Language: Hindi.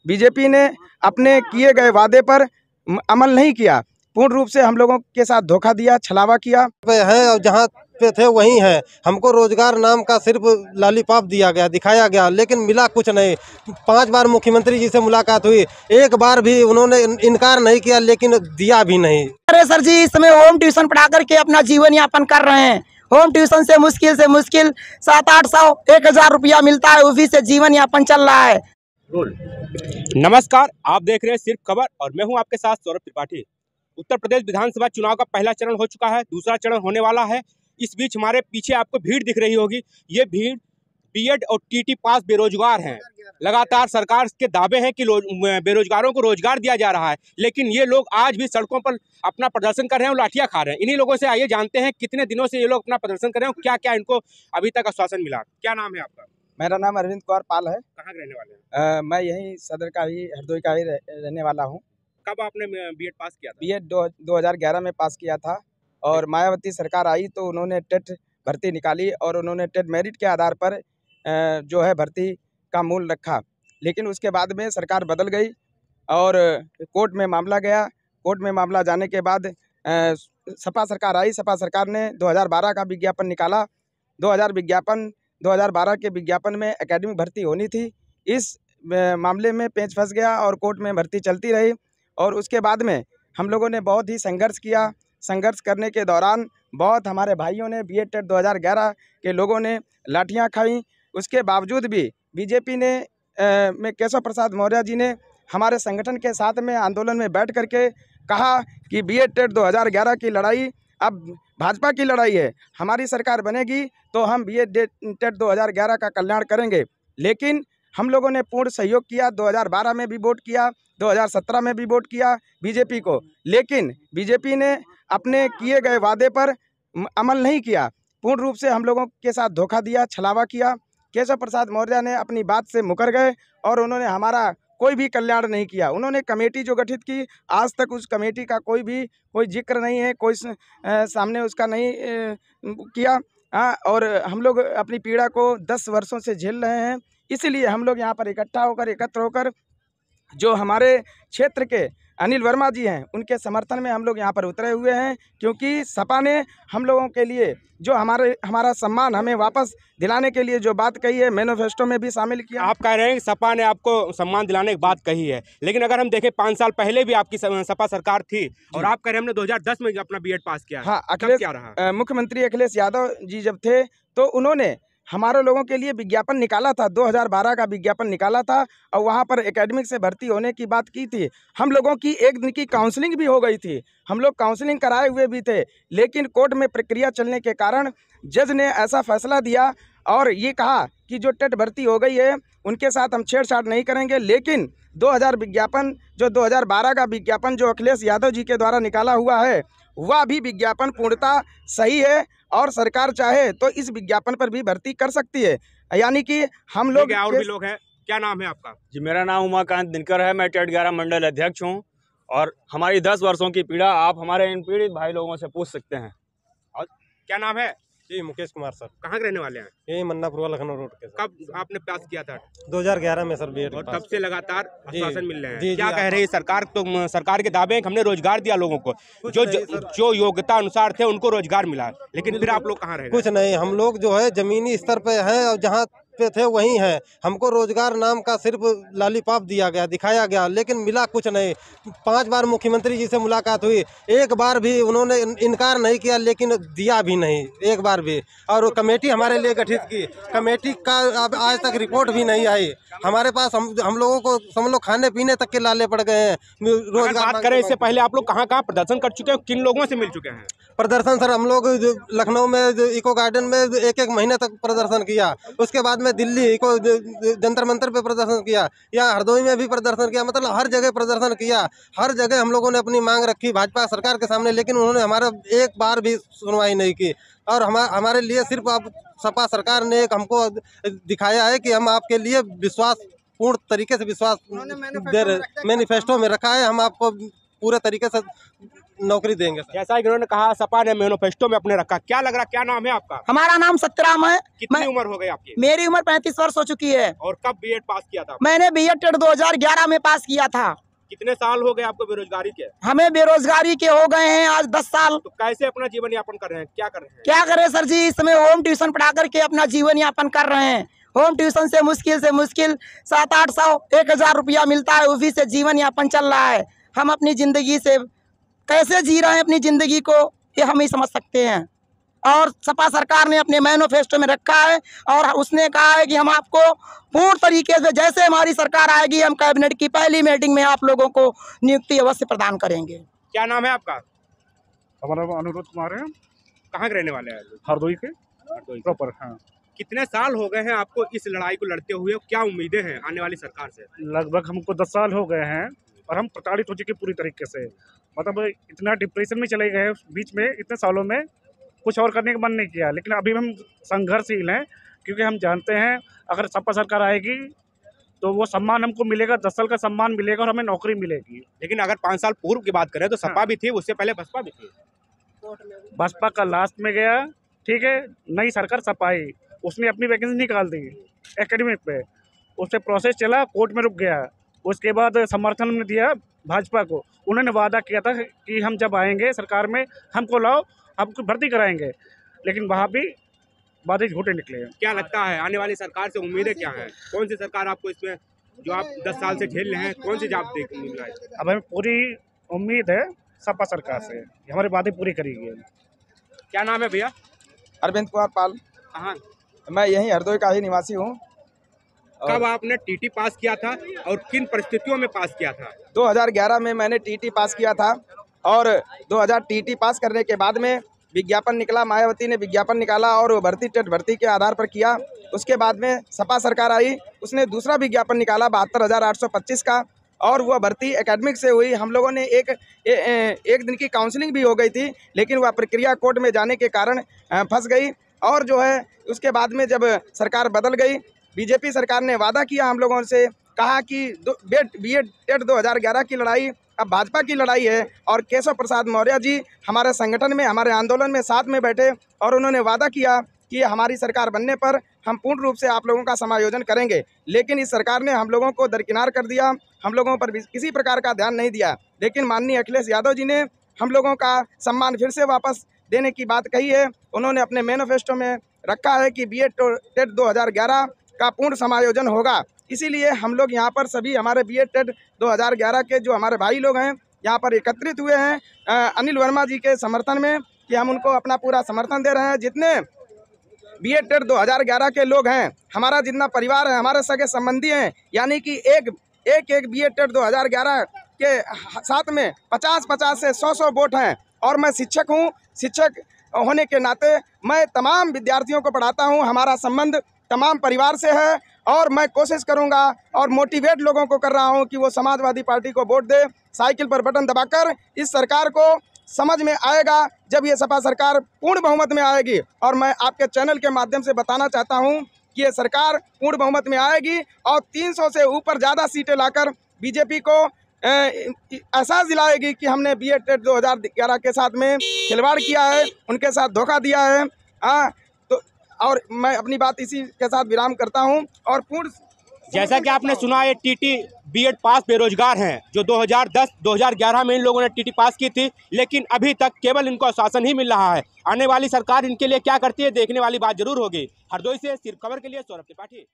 बीजेपी ने अपने किए गए वादे पर अमल नहीं किया, पूर्ण रूप से हम लोगों के साथ धोखा दिया, छलावा किया है और जहाँ पे थे वही है। हमको रोजगार नाम का सिर्फ लॉलीपॉप दिया गया, दिखाया गया, लेकिन मिला कुछ नहीं। 5 बार मुख्यमंत्री जी से मुलाकात हुई, एक बार भी उन्होंने इनकार नहीं किया, लेकिन दिया भी नहीं। अरे सर जी, इस समय होम ट्यूशन पढ़ा करके अपना जीवन यापन कर रहे हैं। होम ट्यूशन से मुश्किल 700-800 1000 रुपया मिलता है, उसी से जीवन यापन चल रहा है। नमस्कार, आप देख रहे हैं सिर्फ खबर और मैं हूं आपके साथ सौरभ त्रिपाठी। उत्तर प्रदेश विधानसभा चुनाव का पहला चरण हो चुका है, दूसरा चरण होने वाला है। इस बीच हमारे पीछे आपको भीड़ दिख रही होगी, ये भीड़ बीएड और टीटी पास बेरोजगार हैं। लगातार सरकार के दावे हैं कि बेरोजगारों को रोजगार दिया जा रहा है, लेकिन ये लोग आज भी सड़कों पर अपना प्रदर्शन कर रहे हैं और लाठियां खा रहे हैं। इन्हीं लोगों से आइए जानते हैं कितने दिनों से ये लोग अपना प्रदर्शन कर रहे हैं, क्या क्या इनको अभी तक आश्वासन मिला। क्या नाम है आपका? मेरा नाम अरविंद कुमार पाल है। कहाँ के रहने वाले हैं? मैं यहीं सदर का ही, हरदोई का ही रहने वाला हूँ। कब आपने बीएड पास किया था? बीएड 2011 में पास किया था और मायावती सरकार आई तो उन्होंने टेट भर्ती निकाली और उन्होंने टेट मेरिट के आधार पर जो है भर्ती का मूल रखा। लेकिन उसके बाद में सरकार बदल गई और कोर्ट में मामला गया। कोर्ट में मामला जाने के बाद सपा सरकार आई। सपा सरकार ने 2012 का विज्ञापन निकाला। 2012 के विज्ञापन में एकेडमिक भर्ती होनी थी। इस मामले में पेंच फंस गया और कोर्ट में भर्ती चलती रही और उसके बाद में हम लोगों ने बहुत ही संघर्ष किया। संघर्ष करने के दौरान बहुत हमारे भाइयों ने बीएड टेट 2011 के लोगों ने लाठियां खाई। उसके बावजूद भी बीजेपी ने में केशव प्रसाद मौर्य जी ने हमारे संगठन के साथ में आंदोलन में बैठ करके कहा कि बीएड टेट 2011 की लड़ाई अब भाजपा की लड़ाई है, हमारी सरकार बनेगी तो हम बीएड टेट 2011 का कल्याण करेंगे। लेकिन हम लोगों ने पूर्ण सहयोग किया। 2012 में भी वोट किया, 2017 में भी वोट किया बीजेपी को, लेकिन बीजेपी ने अपने किए गए वादे पर अमल नहीं किया, पूर्ण रूप से हम लोगों के साथ धोखा दिया, छलावा किया। केशव प्रसाद मौर्य ने अपनी बात से मुकर गए और उन्होंने हमारा कोई भी कल्याण नहीं किया। उन्होंने कमेटी जो गठित की, आज तक उस कमेटी का कोई जिक्र नहीं है, कोई सामने उसका नहीं किया। और हम लोग अपनी पीड़ा को 10 वर्षों से झेल रहे हैं। इसीलिए हम लोग यहाँ पर एकत्र होकर जो हमारे क्षेत्र के अनिल वर्मा जी हैं, उनके समर्थन में हम लोग यहाँ पर उतरे हुए हैं, क्योंकि सपा ने हम लोगों के लिए जो हमारा सम्मान हमें वापस दिलाने के लिए जो बात कही है, मैनिफेस्टो में भी शामिल किया। आप कह रहे हैं कि सपा ने आपको सम्मान दिलाने की बात कही है, लेकिन अगर हम देखें 5 साल पहले भी आपकी सपा सरकार थी और आप कह रहे हैं हमने 2010 में अपना बीएड पास किया। हाँ, मुख्यमंत्री अखिलेश यादव जी जब थे तो उन्होंने हमारे लोगों के लिए विज्ञापन निकाला था। 2012 का विज्ञापन निकाला था और वहाँ पर एकेडमिक से भर्ती होने की बात की थी। हम लोगों की एक दिन की काउंसलिंग भी हो गई थी, हम लोग काउंसलिंग कराए हुए भी थे, लेकिन कोर्ट में प्रक्रिया चलने के कारण जज ने ऐसा फैसला दिया और ये कहा कि जो टेट भर्ती हो गई है उनके साथ हम छेड़छाड़ नहीं करेंगे। लेकिन 2012 का विज्ञापन जो अखिलेश यादव जी के द्वारा निकाला हुआ है, वह भी विज्ञापन पूर्णतः सही है और सरकार चाहे तो इस विज्ञापन पर भी भर्ती कर सकती है। यानी कि हम लोग और भी लोग हैं। क्या नाम है आपका? जी, मेरा नाम उमाकांत दिनकर है। मैं टेट 11 मंडल अध्यक्ष हूं और हमारी 10 वर्षों की पीड़ा आप हमारे इन पीड़ित भाई लोगों से पूछ सकते हैं। और क्या नाम है? जी, मुकेश कुमार सर। कहाँ के रहने वाले हैं? यही मन्नापुर लखनऊ रोड के। कब आपने पास किया था? 2011 में सर बीएड। और तब से लगातार आश्वासन मिल रहे हैं। जी, क्या कह रही है सरकार? तो सरकार के दावे हैं कि हमने रोजगार दिया लोगों को, जो योग्यता अनुसार थे उनको रोजगार मिला, लेकिन फिर आप लोग कहाँ रहे? कुछ नहीं, हम लोग जो है जमीनी स्तर पे हैं और जहाँ पे थे वही हैं। हमको रोजगार नाम का सिर्फ लॉलीपॉप दिया गया, दिखाया गया, लेकिन मिला कुछ नहीं। 5 बार मुख्यमंत्री जी से मुलाकात हुई, एक बार भी उन्होंने इनकार नहीं किया, लेकिन दिया भी नहीं एक बार भी। और कमेटी हमारे लिए गठित की, कमेटी का अब आज तक रिपोर्ट भी नहीं आई हमारे पास। हम लोगों को समझ लो खाने पीने तक के लाले पड़ गए हैं। रोजगार बात करें इससे पहले आप लोग कहाँ प्रदर्शन कर चुके हैं, किन लोगों से मिल चुके हैं? प्रदर्शन सर हम लोग लखनऊ में इको गार्डन में 1 महीने तक प्रदर्शन किया, उसके बाद में दिल्ली इको जंतर मंतर पे प्रदर्शन किया, या हरदोई में भी प्रदर्शन किया, मतलब हर जगह प्रदर्शन किया। हर जगह हम लोगों ने अपनी मांग रखी भाजपा सरकार के सामने, लेकिन उन्होंने हमारा एक बार भी सुनवाई नहीं की। और हमारे लिए सिर्फ अब सपा सरकार ने एक हमको दिखाया है कि हम आपके लिए पूर्ण तरीके से विश्वास दे रहे, मैनिफेस्टो में रखा है, हम आपको पूरे तरीके से नौकरी देंगे। जैसा कि इन्होंने कहा सपा ने मैनिफेस्टो में अपने रखा, क्या लग रहा, क्या नाम है आपका? हमारा नाम सत्यराम है। कितनी उम्र हो गई आपकी? मेरी उम्र 35 वर्ष हो चुकी है। और कब बीएड पास किया था? मैंने बीएड 2011 में पास किया था। कितने साल हो गए आपको बेरोजगारी के? हमें बेरोजगारी के हो गए हैं आज 10 साल। तो कैसे अपना जीवन यापन कर रहे हैं, क्या कर रहे हैं? क्या करें सर जी, इस समय होम ट्यूशन पढ़ा करके अपना जीवन यापन कर रहे हैं। होम ट्यूशन से मुश्किल 700-800 1000 रुपया मिलता है, उसी से जीवन यापन चल रहा है। हम अपनी जिंदगी से कैसे जी रहे हैं अपनी जिंदगी को, ये हम ही समझ सकते हैं। और सपा सरकार ने अपने मैनिफेस्टो में रखा है और उसने कहा है कि हम आपको पूर्ण तरीके से, जैसे हमारी सरकार आएगी, हम कैबिनेट की पहली मीटिंग में आप लोगों को नियुक्ति अवश्य प्रदान करेंगे। क्या नाम है आपका? हमारा नाम अनुरोध कुमार है। कहाँ के रहने वाले हैं? हरदोई के हरदोई। प्रॉपर। हाँ, कितने साल हो गए हैं आपको इस लड़ाई को लड़ते हुए? क्या उम्मीदें हैं आने वाली सरकार से? लगभग हमको 10 साल हो गए हैं और हम प्रताड़ित हो चुके पूरी तरीके से। मतलब इतना डिप्रेशन में चले गए बीच में, इतने सालों में कुछ और करने का मन नहीं किया। लेकिन अभी हम संघर्षशील हैं, क्योंकि हम जानते हैं अगर सपा सरकार आएगी तो वो सम्मान हमको मिलेगा, 10 साल का सम्मान मिलेगा और हमें नौकरी मिलेगी। लेकिन अगर 5 साल पूर्व की बात करें तो सपा भी थी, उससे पहले बसपा भी थी। बसपा का लास्ट में गया, ठीक है, नई सरकार सपा आई, उसने अपनी वैकेंसी निकाल दी एकेडमिक पे, उससे प्रोसेस चला, कोर्ट में रुक गया। उसके बाद समर्थन ने दिया भाजपा को। उन्होंने वादा किया था कि हम जब आएंगे सरकार में हमको लाओ, आपको भर्ती कराएंगे, लेकिन वहाँ भी वादे झूठे निकले हैं। क्या लगता है आने वाली सरकार से उम्मीदें क्या हैं? कौन सी सरकार आपको इसमें, जो आप 10 साल से झेल रहे हैं, कौन सी जॉब देखने मिल रहा है? अब हमें पूरी उम्मीद है सपा सरकार से, हमारी बातें पूरी करेगी। क्या नाम है भैया? अरविंद कुमार पाल। कहाँ? मैं यहीं हरदोई का ही निवासी हूँ। कब आपने टीटी पास किया था और किन परिस्थितियों में पास किया था? 2011 में मैंने टीटी पास किया था और 2000 टीटी पास करने के बाद में विज्ञापन निकला, मायावती ने विज्ञापन निकाला और वो भर्ती के आधार पर किया। उसके बाद में सपा सरकार आई, उसने दूसरा विज्ञापन निकाला 72,825 का, और वह भर्ती एकेडमिक से हुई। हम लोगों ने एक दिन की काउंसलिंग भी हो गई थी, लेकिन वह प्रक्रिया कोर्ट में जाने के कारण फंस गई। और जो है उसके बाद में जब सरकार बदल गई, बीजेपी सरकार ने वादा किया हम लोगों से, कहा कि बीएड टेट 2011 की लड़ाई अब भाजपा की लड़ाई है। और केशव प्रसाद मौर्य जी हमारे संगठन में, हमारे आंदोलन में साथ में बैठे और उन्होंने वादा किया कि हमारी सरकार बनने पर हम पूर्ण रूप से आप लोगों का समायोजन करेंगे। लेकिन इस सरकार ने हम लोगों को दरकिनार कर दिया, हम लोगों पर किसी प्रकार का ध्यान नहीं दिया। लेकिन माननीय अखिलेश यादव जी ने हम लोगों का सम्मान फिर से वापस देने की बात कही है। उन्होंने अपने मैनिफेस्टो में रखा है कि बीएड टेट 2011 का पूर्ण समायोजन होगा। इसीलिए हम लोग यहाँ पर सभी हमारे बीएड टेट 2011 के जो हमारे भाई लोग हैं यहाँ पर एकत्रित हुए हैं अनिल वर्मा जी के समर्थन में, कि हम उनको अपना पूरा समर्थन दे रहे हैं। जितने बीएड टेट 2011 के लोग हैं, हमारा जितना परिवार है, हमारे सगे संबंधी हैं, यानी कि एक बीएड टेट 2011 के साथ में 50 से 100 वोट हैं। और मैं शिक्षक हूँ, शिक्षक होने के नाते मैं तमाम विद्यार्थियों को पढ़ाता हूँ। हमारा संबंध तमाम परिवार से है और मैं कोशिश करूंगा और मोटिवेट लोगों को कर रहा हूं कि वो समाजवादी पार्टी को वोट दे। साइकिल पर बटन दबाकर इस सरकार को समझ में आएगा जब ये सपा सरकार पूर्ण बहुमत में आएगी। और मैं आपके चैनल के माध्यम से बताना चाहता हूं कि ये सरकार पूर्ण बहुमत में आएगी और 300 से ऊपर ज़्यादा सीटें लाकर बीजेपी को एहसास दिलाएगी कि हमने बीएड टेट 2011 के साथ में खिलवाड़ किया है, उनके साथ धोखा दिया है। तो और मैं अपनी बात इसी के साथ विराम करता हूं। और पूर्ण, जैसा कि आपने सुना, ये टीटी बीएड पास बेरोजगार हैं जो 2010-2011 में इन लोगों ने टीटी पास की थी, लेकिन अभी तक केवल इनको आश्वासन ही मिल रहा है। आने वाली सरकार इनके लिए क्या करती है, देखने वाली बात जरूर होगी। हरदोई से सिर्फ खबर के लिए सौरभ त्रिपाठी।